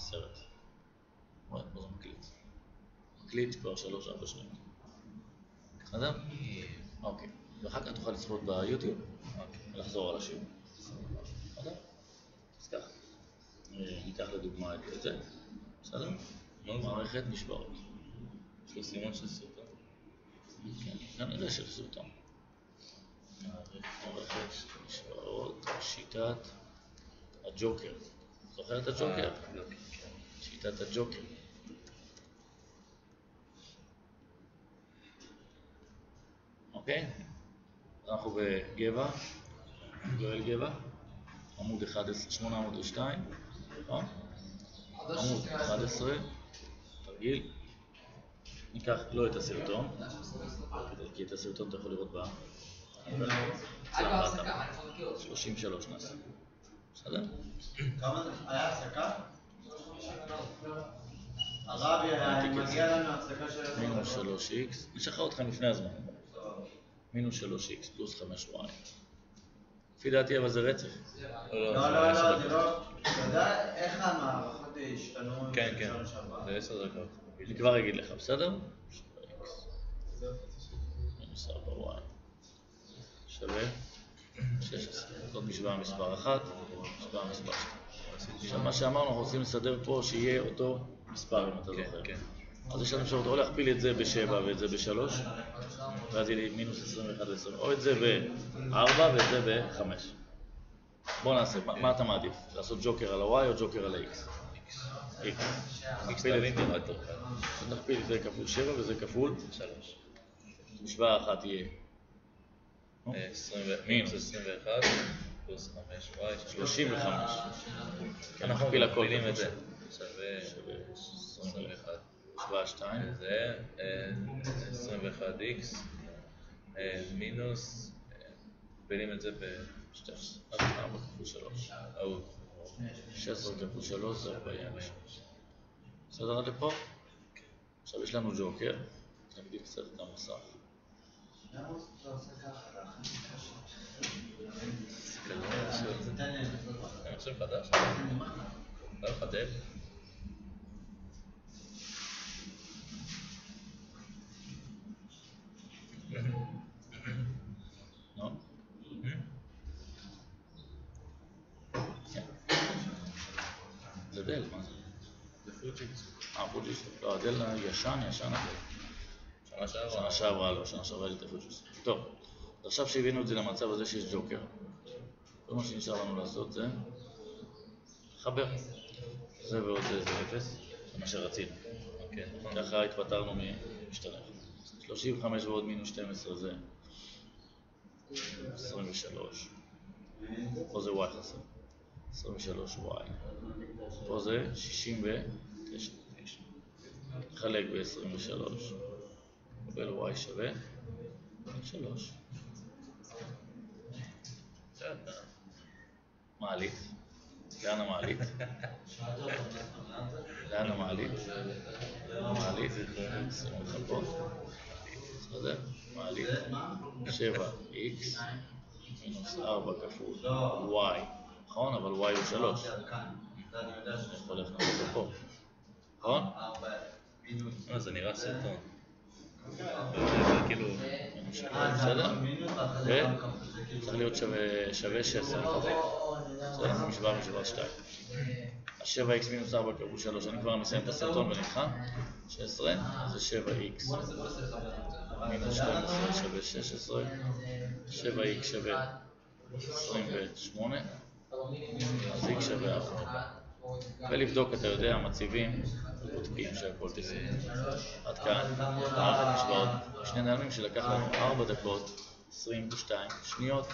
סרט. רואה, פה זה מקליט. מקליט כבר 3-4 שניות. בסדר? אוקיי. ואחר כך תוכל לצפות ביוטיוב ולחזור על השיעור. בסדר? אז ככה. ניקח לדוגמה את זה. בסדר? מערכת משוואות. יש לו סימון של סרטון. כן, כנראה של סרטון. מערכת משוואות, שיטת הג'וקר. זוכר את הג'וקר? שיטת הג'וקר. אוקיי? אנחנו בגבע, גואל גבע, עמוד 802, נכון? עמוד 11, תרגיל. ניקח לא את הסרטון, כי את הסרטון אתה יכול לראות בה. 33 נעשה. בסדר? כמה היה הפסקה? הרבי היה מגיע לנו הפסקה של... מינוס 3x, נשחרר אתכם לפני הזמן. מינוס 3x פלוס 5y. לפי דעתי אבל זה רצף. לא, זה לא... אתה יודע איך המערכות השתנו? כן, זה 10 דקות. אני כבר אגיד לך, בסדר? מינוס 4y שווה 16. זאת משוואה מספר 1, משוואה מספר 2. עכשיו מה שאמרנו, אנחנו רוצים לסדר פה שיהיה אותו מספר, אם אתה זוכר. אז יש לנו אפשרות או להכפיל את זה ב7 ואת זה ב3, ואז יהיה לי מינוס 21 ו-20, או את זה ב4 ואת זה ב5. בוא נעשה, מה אתה מעדיף? לעשות ג'וקר על ה-y או ג'וקר על ה-x? x. נכפיל את זה כפול 7 וזה כפול 3. משוואה אחת יהיה מינוס 21 פלוס 5y 35. אנחנו מכפילים את זה. שווה 21. משוואה 2. זה 21x מינוס, מכפילים את זה ב-12. 4 כפול 3. 16 כפול 3 זה 43. בסדר עד לפה? עכשיו יש לנו ג'וקר. נגדיל קצת את המסך. אני חושב חדש. לא חדש. נו? כן. זה דל, מה זה? זה פוג'יס. פוג'יס. לא, הדל ישן הדל. שנה שעברה לא, שנה שעברה לי את הפוג'יס. טוב, עכשיו שהבינו את זה למצב הזה שיש ג'וקר, כל מה שנשאר לנו לעשות זה לחבר. זה ועוד זה 0, זה מה שרצינו. ככה התפטרנו ממשתלם. 35 ועוד מינוס 12 זה 23. פה זה y חסר. 23y. פה זה 69. חלק ב-23. קבל y שווה 3. מעלית. לאן המעלית? לאן המעלית? מעלית. שימו אתכם פה. בסדר? מעלית. 7x מינוס 4 כפול y. נכון? אבל y הוא 3. אני יכול ללכת פה. נכון? זה נראה סרטון. כאילו... בסדר? צריך להיות שווה 16. בסדר? משוואה 2. ה-7x מינוס 4 כפול 3. אני כבר מסיים את הסרטון ונבחן. 16. אז זה 7x מינוס 12 שווה 16. 7x שווה 28. אז x שווה 4. ולבדוק, אתה יודע, מציבים ובודקים שהכל בסדר. עד כאן, מערכת משוואות, שני נעלמים שלקח לנו 4 דקות 22 שניות.